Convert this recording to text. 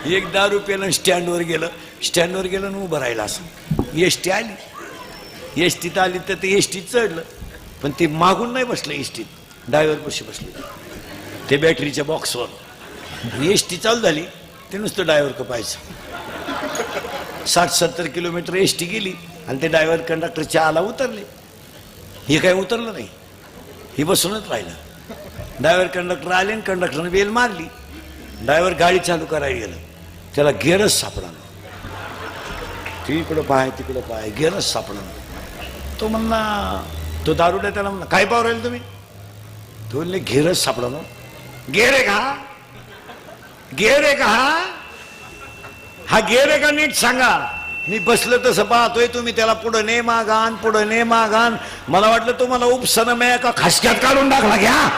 एक 10 रुपयाला स्टँडवर गेलं आणि उभं राहिलं असं. एसटी आली, एसटीत आली तर ते एसटीत चढलं, पण ते मागून नाही बसलं एसटीत, ड्रायव्हर पशी बसले ते बॅटरीच्या बॉक्सवर. एसटी चालू झाली ते नुसतं ड्रायव्हर कपायचं. 60-70 किलोमीटर एसटी गेली आणि ते ड्रायव्हर कंडक्टर चहाला उतरले. हे काय उतरलं नाही, हे बसूनच राहिलं. ड्रायव्हर कंडक्टर आले आणि कंडक्टरने बेल मारली. ड्रायव्हर गाडी चालू करायला गेलं, त्याला गेअरच सापडा. तिकडं पाय तिकडं पाय, गेअरच सापडा. तो म्हणला, तो दारुड्या त्याला म्हणला, काय पाव राहील तुम्ही? तो म्हणले गेअरच सापडा. गेअर आहे का? गेअर आहे का? हा गेअर आहे का? नीट सांगा. मी बसलं तसं पाहतोय, तुम्ही त्याला पुढं ने मागान, पुढं ने मागान. मला वाटलं तुम्हाला उपसन मे का खसक्यात काढून टाकला घ्या.